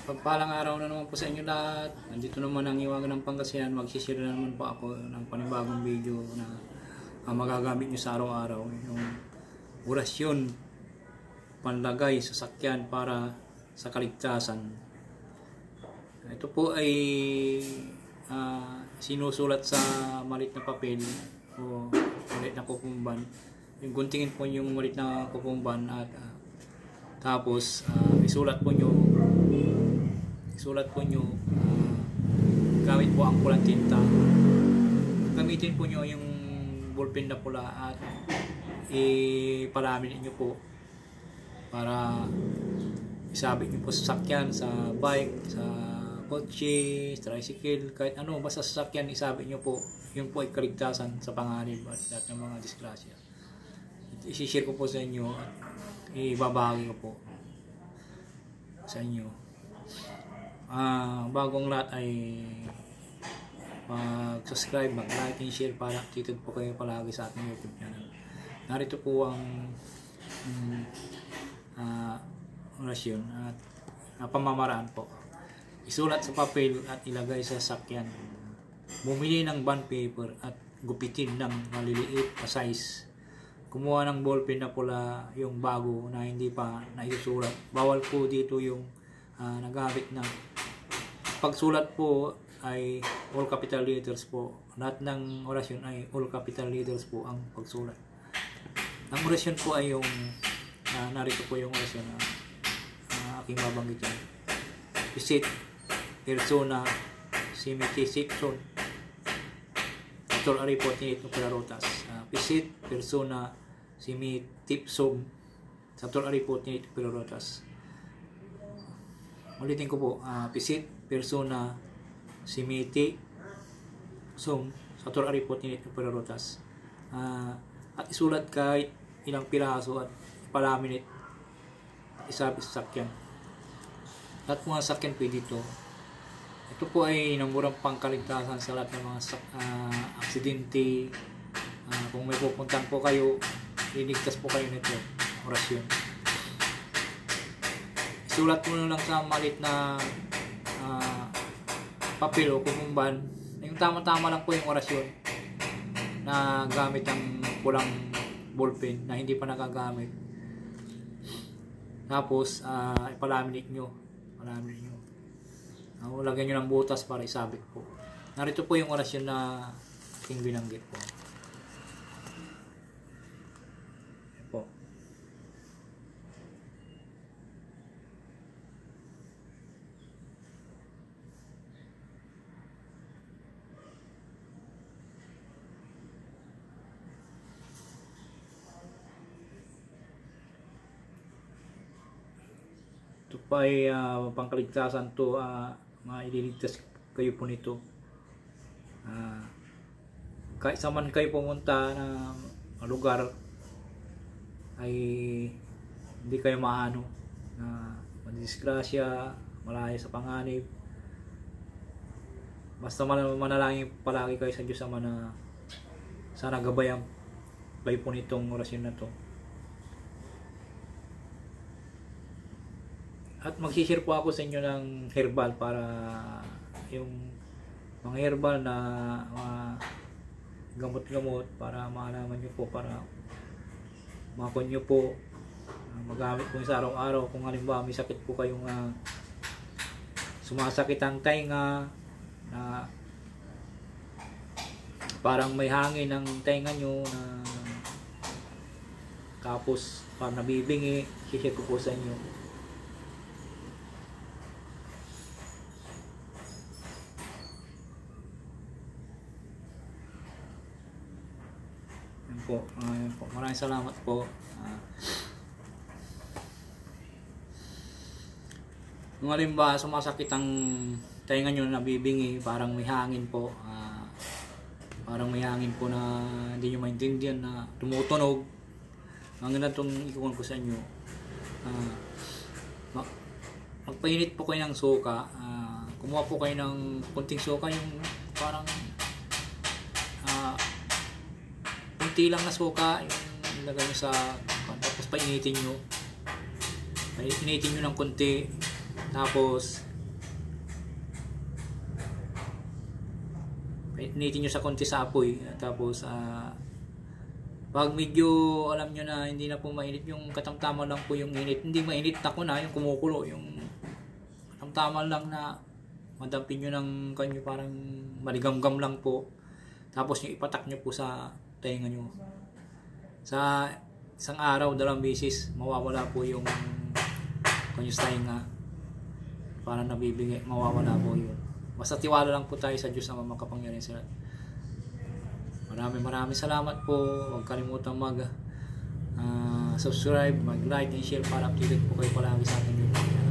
Pagpalang araw na naman po sa inyo lahat. Nandito naman ang Iwagan ng Pangasinan. Magsishare na naman po ako ng panibagong video na magagamit nyo sa araw-araw. Yung orasyon, panlagay sa sakyan para sa kaligtasan. Ito po ay sinusulat sa maliit na papel o maliit na kukumban. Yung guntingin po yung maliit na kukumban at tapos isulat po nyo gamit po ang pulang tinta. Gamitin po nyo yung ballpen na pula at ipalamin nyo po para isabit nyo po sa sakyan, sa bike, sa kotse, tricycle, kahit ano, basta sa sakyan isabit nyo po. Yun po ay kaligtasan sa panganib at lahat ng mga disgrasya. I-share ko po sa inyo at ibabahagi ko po sa inyo. Bagong lahat ay mag-subscribe, mag-like and share para updated po kayo palagi sa ating YouTube channel. Narito po ang orasyon at pamamaraan po. Isulat sa papel at ilagay sa sakyan. Bumili ng bond paper at gupitin ng maliliit na size. Kumuha ng ballpen na pula, yung bago na hindi pa naisusulat. Bawal po dito yung nagamit na. Pagsulat po ay all capital letters po. Lahat ng orasyon ay all capital letters po ang pagsulat. Ang orasyon po ay yung narito po yung orasyon na aking babanggitin. Visit persona simitisipson Dr. Aripotinit Operarotas. Visit persona simitipsum Dr. Aripotinit Operarotas. Ulitin ko po, visit persona simiti sum Dr. Aripotinit Operarotas. At isulat kahit ilang piraso at ipalaminate at isabit sa sakyan. At mga sakyan po dito. Ito po ay namurang pangkaligtasan sa lahat ng mga aksidente. Kung may pupuntahan po kayo, liligtas po kayo nito. Orasyon. Isulat mo lang sa malit na papel o kukumban. Yung tama-tama lang po yung orasyon na gamit ang pulang ballpen na hindi pa nagagamit. Tapos ipalaminate nyo. Lagyan nyo ng butas para isabit po. Narito po yung orasyon na aking binanggit po. Ayan po. Ito pa ay pangkaligtasan to, maililigtas kayo po nito. Kahit saan kayo pumunta na lugar ay hindi kayo maano na madisgrasya, malaya sa panganib. Basta manalangin palagi kayo sa Diyos Ama na sana gabayan kayo po nitong orasyon na to. At mag-share po ako sa inyo ng herbal para yung mga herbal na gamot-gamot para maalaman nyo po, para makon nyo po, magamit po sa araw-araw. Kung halimbawa may sakit po kayong sumasakit ang tainga, na parang may hangin ng tainga nyo, na tapos parang nabibingi, share ko po sa inyo. Po. Maraming salamat po. Kung halimbawa sumasakit ang tainga nyo, nabibingi, parang may hangin po, parang may hangin po na hindi nyo maintindihan, na tumutunog, ang ganitong ikukuhan ko sa inyo. Magpainit po kayo ng suka, kumuha po kayo ng kunting suka, yung parang kunti lang na suka, yung ilagay nyo sa, tapos painitin nyo ng konti, tapos initin nyo sa konti sa apoy. Tapos pag medyo alam nyo na hindi na po mainit, yung katamtaman lang po yung init, hindi mainit ako na yung kumukulo, yung katamtaman lang na madampin nyo ng kanyo, parang maligamgam lang po. Tapos yung ipatak nyo po sa tenga nyo. Sa isang araw, 2 beses, mawawala po yung kanyo sa tenga. Parang nabibigay, mawawala po yun. Basta tiwala lang po tayo sa Diyos na makapangyarihan sa lahat. Maraming salamat po. Huwag kalimutang mag subscribe, mag like and share para updated po kayo palagi sa ating video.